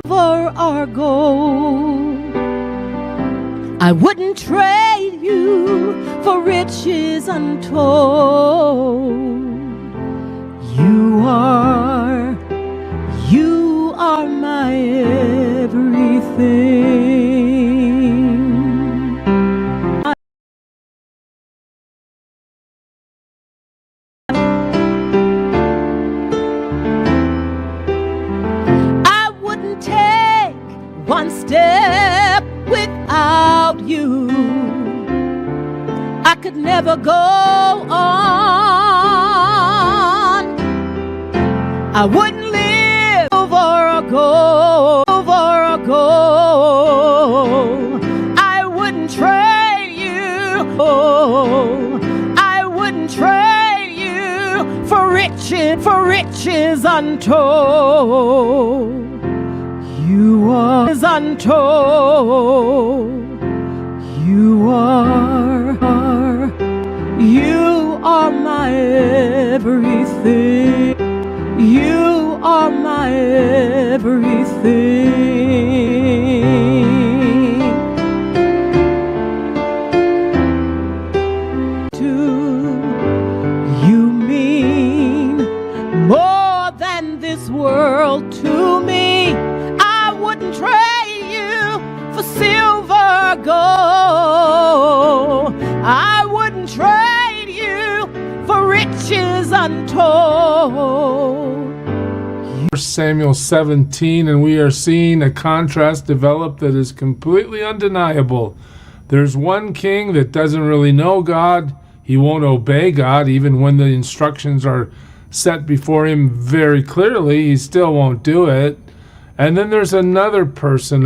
For our gold, I wouldn't trade you for riches untold. You are my everything. I wouldn't take one step without you. I could never go on. I wouldn't live over a goal, I wouldn't trade you. I wouldn't trade you for riches untold. You are untold. You are my everything. You are my everything. You mean more than this world to me. I wouldn't trade you for silver, gold. I wouldn't trade you for riches untold. 1 Samuel 17, and we are seeing a contrast develop that is completely undeniable. There's one king that doesn't really know God. He won't obey God even when the instructions are set before him very clearly. He still won't do it. And then there's another person,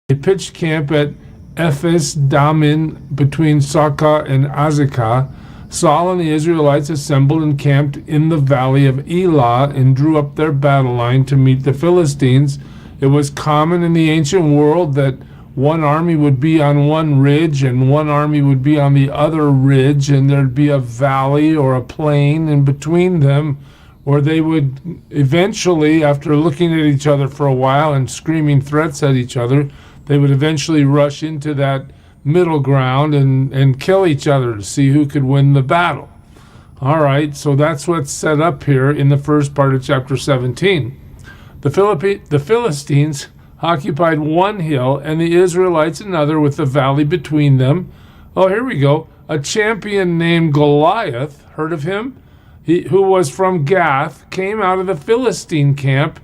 they pitched camp at Ephes Damin between Socoh and Azekah. Saul and the Israelites assembled and camped in the valley of Elah and drew up their battle line to meet the Philistines. It was common in the ancient world that one army would be on one ridge and one army would be on the other ridge, and there'd be a valley or a plain in between them, where they would eventually, after looking at each other for a while and screaming threats at each other, they would eventually rush into that middle ground and kill each other to see who could win the battle. All right, so that's what's set up here in the first part of chapter 17. The Philistines occupied one hill and the Israelites another, with the valley between them. Oh, here we go. A champion named Goliath, heard of him? Who was from Gath, came out of the Philistine camp.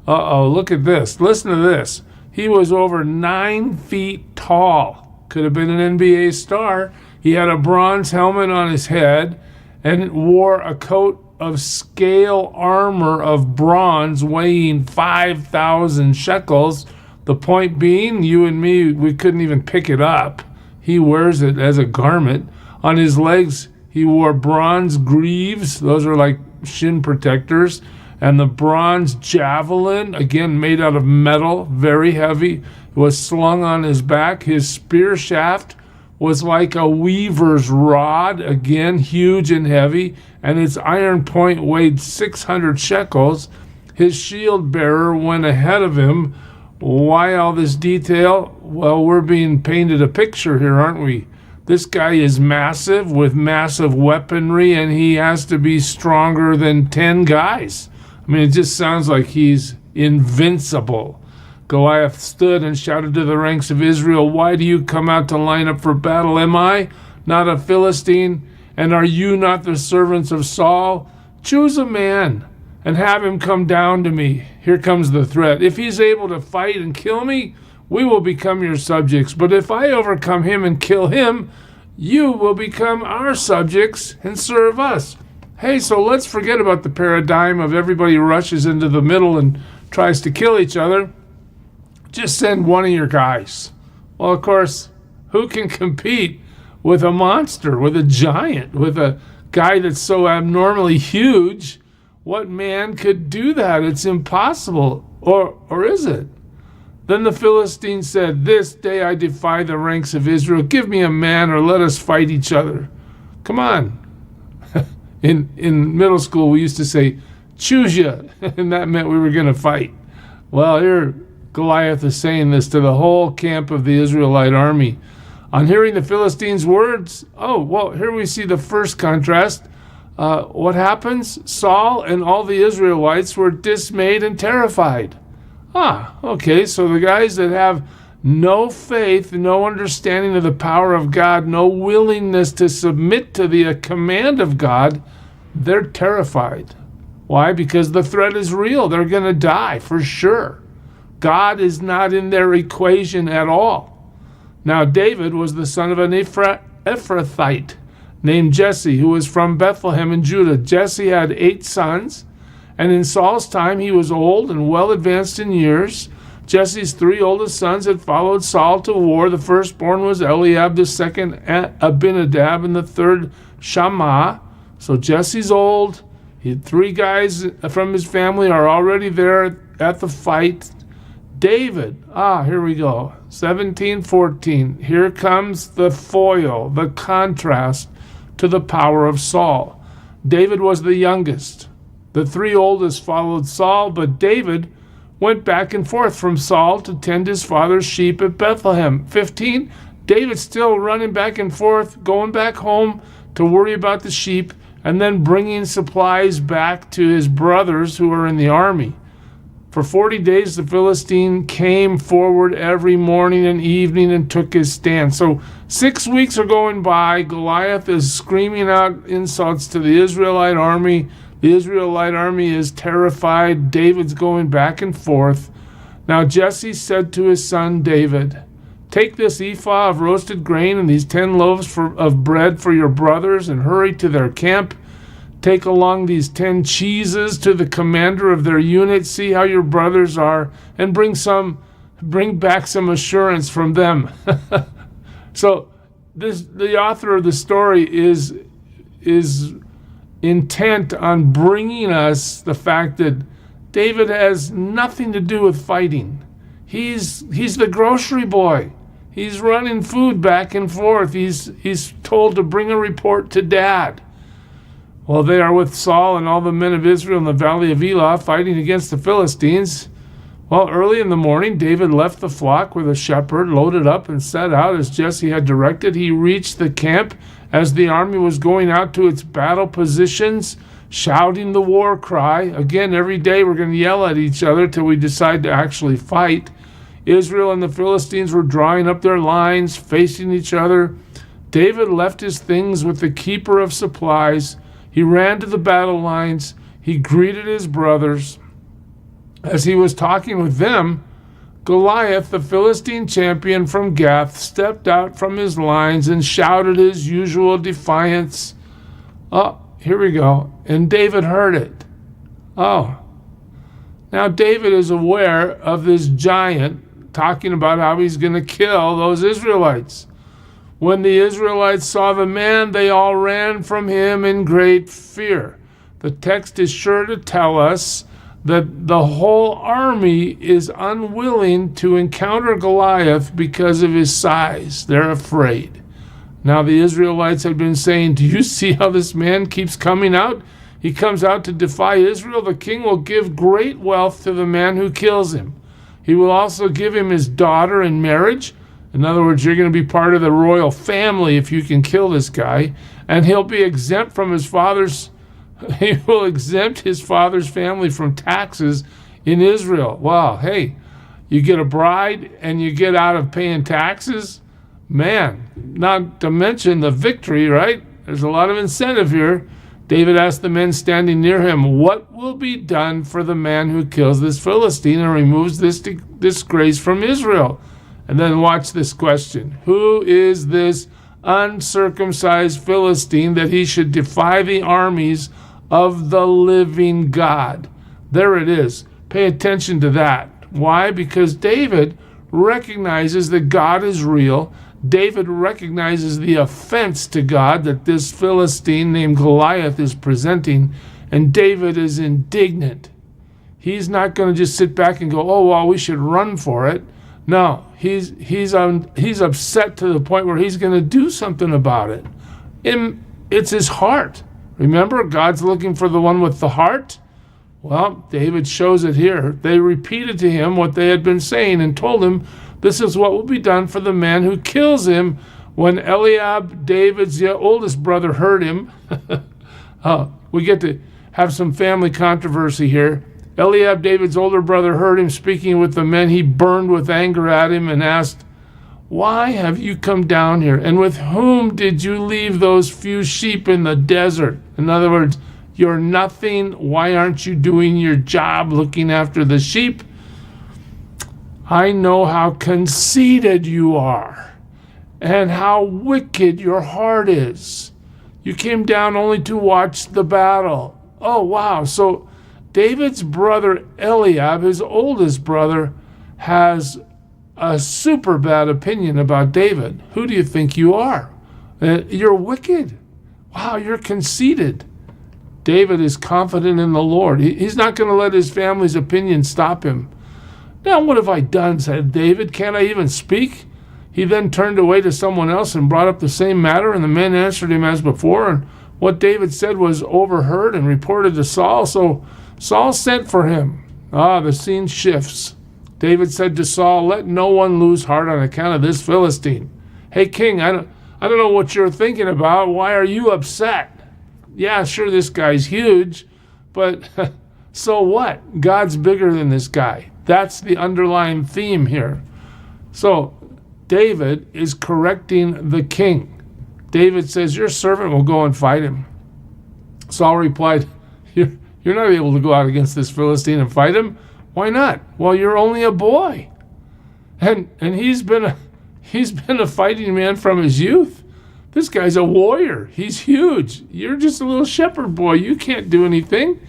Look at this. Listen to this. He was over 9 feet tall. Could have been an NBA star. He had a bronze helmet on his head and wore a coat of scale armor of bronze weighing 5,000 shekels. The point being, you and me, we couldn't even pick it up. He wears it as a garment. On his legs, he wore bronze greaves. Those are like shin protectors. And the bronze javelin, again made out of metal, very heavy, was slung on his back. His spear shaft was like a weaver's rod, again huge and heavy, and its iron point weighed 600 shekels. His shield bearer went ahead of him. Why all this detail? Well, we're being painted a picture here, aren't we? This guy is massive with massive weaponry, and he has to be stronger than 10 guys. I mean, it just sounds like he's invincible. Goliath stood and shouted to the ranks of Israel, "Why do you come out to line up for battle? Am I not a Philistine? And are you not the servants of Saul? Choose a man and have him come down to me." Here comes the threat. "If he's able to fight and kill me, we will become your subjects. But if I overcome him and kill him, you will become our subjects and serve us." Hey, so let's forget about the paradigm of everybody rushes into the middle and tries to kill each other. Just send one of your guys. Well, of course, who can compete with a monster, with a giant, with a guy that's so abnormally huge? What man could do that? It's impossible. Or is it? Then the Philistine said, "This day I defy the ranks of Israel. Give me a man or let us fight each other." Come on. In middle school, we used to say, choose ya, and that meant we were going to fight. Well, here Goliath is saying this to the whole camp of the Israelite army. On hearing the Philistines' words, here we see the first contrast. What happens? Saul and all the Israelites were dismayed and terrified. Okay, so the guys that have no faith, no understanding of the power of God, no willingness to submit to the command of God, they're terrified. Why? Because the threat is real. They're going to die for sure. God is not in their equation at all. Now, David was the son of an Ephrathite named Jesse, who was from Bethlehem in Judah. Jesse had 8 sons, and in Saul's time he was old and well advanced in years. Jesse's 3 oldest sons had followed Saul to war. The firstborn was Eliab, the second Abinadab, and the third Shammah. So Jesse's old. He had 3 guys from his family are already there at the fight. David, here we go, 17:14. Here comes the foil, the contrast to the power of Saul. David was the youngest. The 3 oldest followed Saul, but David went back and forth from Saul to tend his father's sheep at Bethlehem. 15, David's still running back and forth, going back home to worry about the sheep, and then bringing supplies back to his brothers who are in the army. For 40 days, the Philistine came forward every morning and evening and took his stand. So 6 weeks are going by. Goliath is screaming out insults to the Israelite army. The Israelite army is terrified. David's going back and forth. Now Jesse said to his son David, take this ephah of roasted grain and these 10 loaves of bread for your brothers and hurry to their camp. Take along these 10 cheeses to the commander of their unit. See how your brothers are, and bring back some assurance from them. So the author of the story is intent on bringing us the fact that David has nothing to do with fighting. He's the grocery boy. He's running food back and forth. He's told to bring a report to Dad. Well, they are with Saul and all the men of Israel in the valley of Elah fighting against the Philistines. Well, early in the morning, David left the flock with a shepherd, loaded up, and set out as Jesse had directed. He reached the camp as the army was going out to its battle positions, shouting the war cry. Again, every day we're going to yell at each other till we decide to actually fight. Israel and the Philistines were drawing up their lines, facing each other. David left his things with the keeper of supplies. He ran to the battle lines. He greeted his brothers. As he was talking with them, Goliath, the Philistine champion from Gath, stepped out from his lines and shouted his usual defiance. Here we go. And David heard it. Now David is aware of this giant talking about how he's going to kill those Israelites. When the Israelites saw the man, they all ran from him in great fear. The text is sure to tell us that the whole army is unwilling to encounter Goliath because of his size. They're afraid. Now the Israelites had been saying, do you see how this man keeps coming out? He comes out to defy Israel. The king will give great wealth to the man who kills him. He will also give him his daughter in marriage. In other words, you're going to be part of the royal family if you can kill this guy. And he'll be exempt from he will exempt his father's family from taxes in Israel. Wow, hey, you get a bride and you get out of paying taxes? Man, not to mention the victory, right? There's a lot of incentive here. David asked the men standing near him, what will be done for the man who kills this Philistine and removes this disgrace from Israel? And then watch this question. Who is this uncircumcised Philistine that he should defy the armies of the living God? There it is. Pay attention to that. Why? Because David recognizes that God is real. David recognizes the offense to God that this Philistine named Goliath is presenting, and David is indignant. He's not going to just sit back and go, well, we should run for it. No, he's upset to the point where he's going to do something about it. It's his heart. Remember, God's looking for the one with the heart. Well, David shows it here. They repeated to him what they had been saying and told him, this is what will be done for the man who kills him. When Eliab, David's oldest brother, heard him, we get to have some family controversy here. Eliab, David's older brother, heard him speaking with the men. He burned with anger at him and asked, why have you come down here? And with whom did you leave those few sheep in the desert? In other words, you're nothing. Why aren't you doing your job looking after the sheep? I know how conceited you are and how wicked your heart is. You came down only to watch the battle. Oh, wow. So David's brother Eliab, his oldest brother, has a super bad opinion about David. Who do you think you are? You're wicked. Wow, you're conceited. David is confident in the Lord. He's not going to let his family's opinion stop him. Now, what have I done, said David. Can't I even speak? He then turned away to someone else and brought up the same matter, and the men answered him as before. And what David said was overheard and reported to Saul. So Saul sent for him. The scene shifts. David said to Saul, let no one lose heart on account of this Philistine. Hey, king, I don't know what you're thinking about. Why are you upset? Yeah, sure, this guy's huge, but so what? God's bigger than this guy. That's the underlying theme here. So David is correcting the king. David says, your servant will go and fight him. Saul replied, you're not able to go out against this Philistine and fight him. Why not? Well, you're only a boy. And he's been a fighting man from his youth. This guy's a warrior. He's huge. You're just a little shepherd boy. You can't do anything.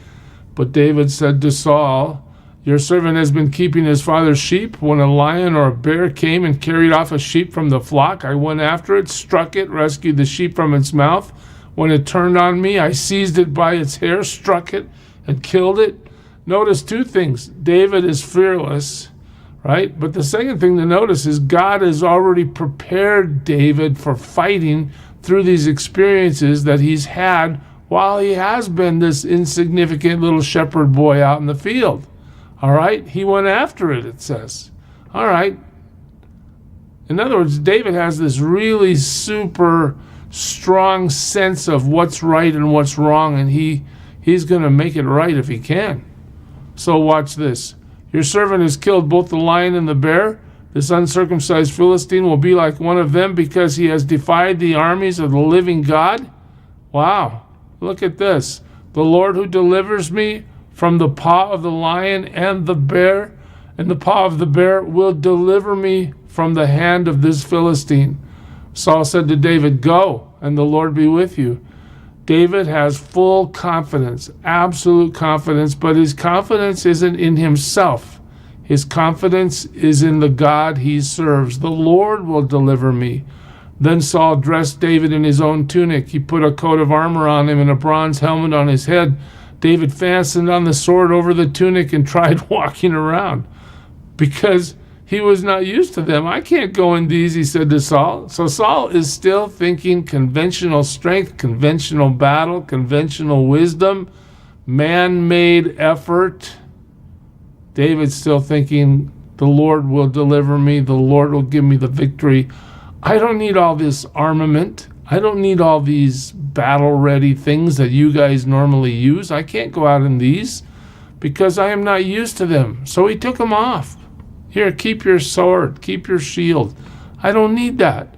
But David said to Saul, your servant has been keeping his father's sheep. When a lion or a bear came and carried off a sheep from the flock, I went after it, struck it, rescued the sheep from its mouth. When it turned on me, I seized it by its hair, struck it, and killed it. Notice two things. David is fearless, right? But the second thing to notice is God has already prepared David for fighting through these experiences that he's had while he has been this insignificant little shepherd boy out in the field. All right? He went after it, it says. All right. In other words, David has this really super strong sense of what's right and what's wrong, and he's going to make it right if he can. So watch this. Your servant has killed both the lion and the bear. This uncircumcised Philistine will be like one of them because he has defied the armies of the living God. Wow. Look at this. The Lord who delivers me from the paw of the lion and the bear, and the paw of the bear will deliver me from the hand of this Philistine. Saul said to David, go, and the Lord be with you. David has full confidence, absolute confidence, but his confidence isn't in himself. His confidence is in the God he serves. The Lord will deliver me. Then Saul dressed David in his own tunic. He put a coat of armor on him and a bronze helmet on his head. David fastened on the sword over the tunic and tried walking around because he was not used to them. I can't go in these, he said to Saul. So Saul is still thinking conventional strength, conventional battle, conventional wisdom, man-made effort. David's still thinking, the Lord will deliver me. The Lord will give me the victory. I don't need all this armament. I don't need all these battle-ready things that you guys normally use. I can't go out in these because I am not used to them. So he took them off. Here, keep your sword, keep your shield. I don't need that.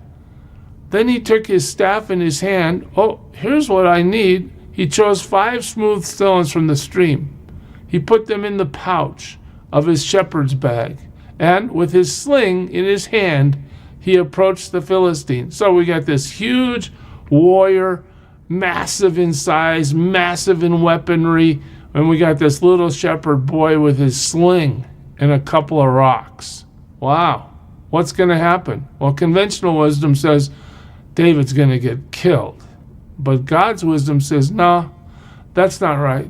Then he took his staff in his hand. Oh, here's what I need. He chose 5 smooth stones from the stream. He put them in the pouch of his shepherd's bag. And with his sling in his hand, he approached the Philistine. So we got this huge warrior, massive in size, massive in weaponry, and we got this little shepherd boy with his sling and a couple of rocks. Wow. What's going to happen? Well, conventional wisdom says David's going to get killed. But God's wisdom says, no, that's not right.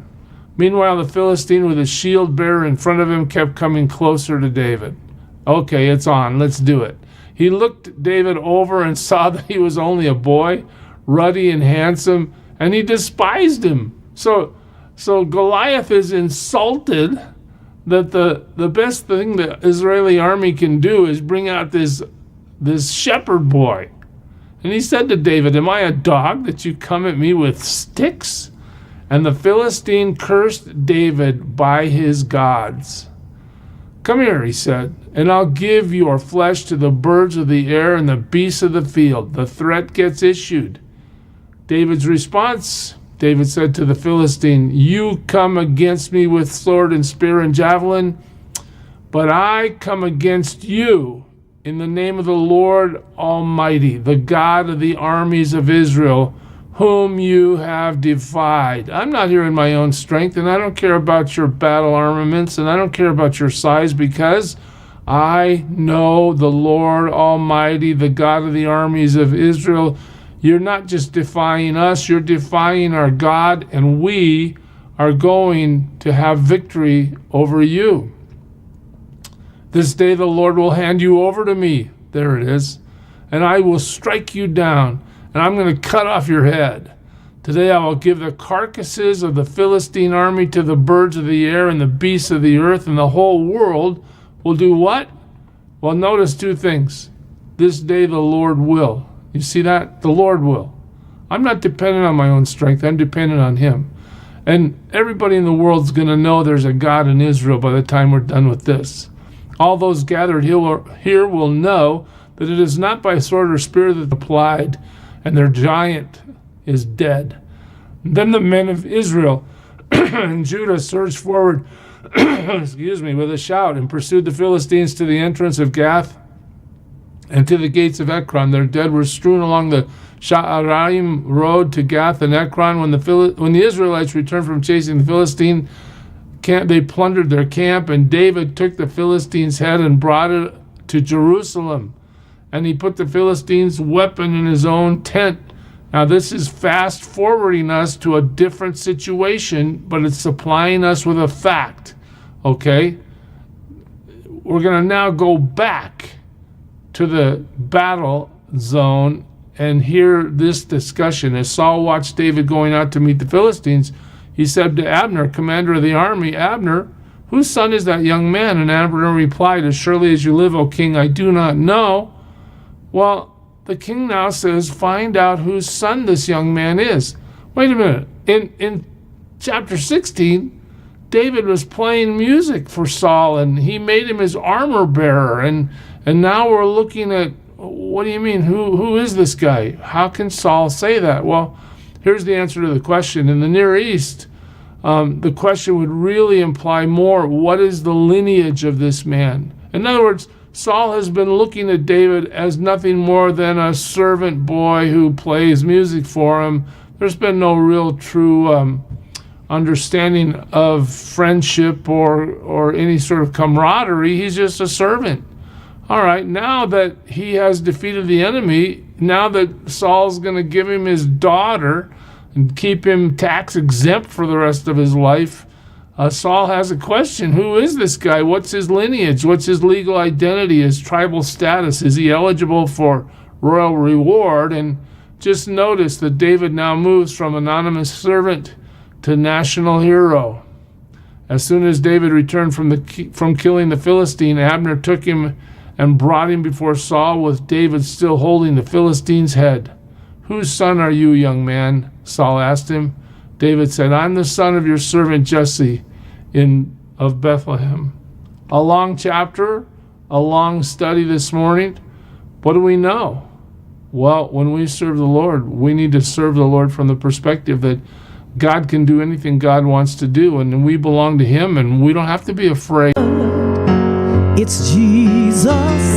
Meanwhile, the Philistine with his shield bearer in front of him kept coming closer to David. Okay, it's on. Let's do it. He looked David over and saw that he was only a boy. ruddy and handsome, and he despised him. So Goliath is insulted that the best thing the Israeli army can do is bring out this shepherd boy. And he said to David, "Am I a dog that you come at me with sticks?" And the Philistine cursed David by his gods. "Come here," he said, "and I'll give your flesh to the birds of the air and the beasts of the field." The threat gets issued. David's response, David said to the Philistine, "You come against me with sword and spear and javelin, but I come against you in the name of the Lord Almighty, the God of the armies of Israel, whom you have defied." I'm not here in my own strength, and I don't care about your battle armaments, and I don't care about your size, because I know the Lord Almighty, the God of the armies of Israel. You're not just defying us, you're defying our God, and we are going to have victory over you. "This day the Lord will hand you over to me," there it is, "and I will strike you down, and I'm going to cut off your head. Today I will give the carcasses of the Philistine army to the birds of the air and the beasts of the earth, and the whole world will do what?" Well, notice two things. This day the Lord will. You see that? The Lord will. I'm not dependent on my own strength. I'm dependent on him. And everybody in the world's going to know there's a God in Israel by the time we're done with this. All those gathered here will know that it is not by sword or spear that applied, and their giant is dead. Then the men of Israel and Judah surged forward with a shout and pursued the Philistines to the entrance of Gath and to the gates of Ekron. Their dead were strewn along the Sha'araim road to Gath and Ekron. When the Israelites returned from chasing the Philistine camp, they plundered their camp, and David took the Philistine's head and brought it to Jerusalem. And he put the Philistine's weapon in his own tent. Now this is fast forwarding us to a different situation, but it's supplying us with a fact. Okay? We're going to now go back to the battle zone and hear this discussion. As Saul watched David going out to meet the Philistines, he said to Abner, commander of the army, "Abner, whose son is that young man?" And Abner replied, "As surely as you live, O king, I do not know." Well, the king now says, find out whose son this young man is. Wait a minute. In chapter 16, David was playing music for Saul, and he made him his armor bearer. And now we're looking at, what do you mean? Who is this guy? How can Saul say that? Well, here's the answer to the question. In the Near East, the question would really imply more, what is the lineage of this man? In other words, Saul has been looking at David as nothing more than a servant boy who plays music for him. There's been no real true understanding of friendship or any sort of camaraderie. He's just a servant. All right, now that he has defeated the enemy, now that Saul's going to give him his daughter and keep him tax exempt for the rest of his life, Saul has a question. Who is this guy? What's his lineage? What's his legal identity, his tribal status? Is he eligible for royal reward? And just notice that David now moves from anonymous servant to national hero. As soon as David returned from killing the Philistine, Abner took him and brought him before Saul, with David still holding the Philistine's head. "Whose son are you, young man?" Saul asked him. David said, "I'm the son of your servant Jesse of Bethlehem." A long chapter, a long study this morning. What do we know? Well, when we serve the Lord, we need to serve the Lord from the perspective that God can do anything God wants to do, and we belong to him, and we don't have to be afraid. It's Jesus.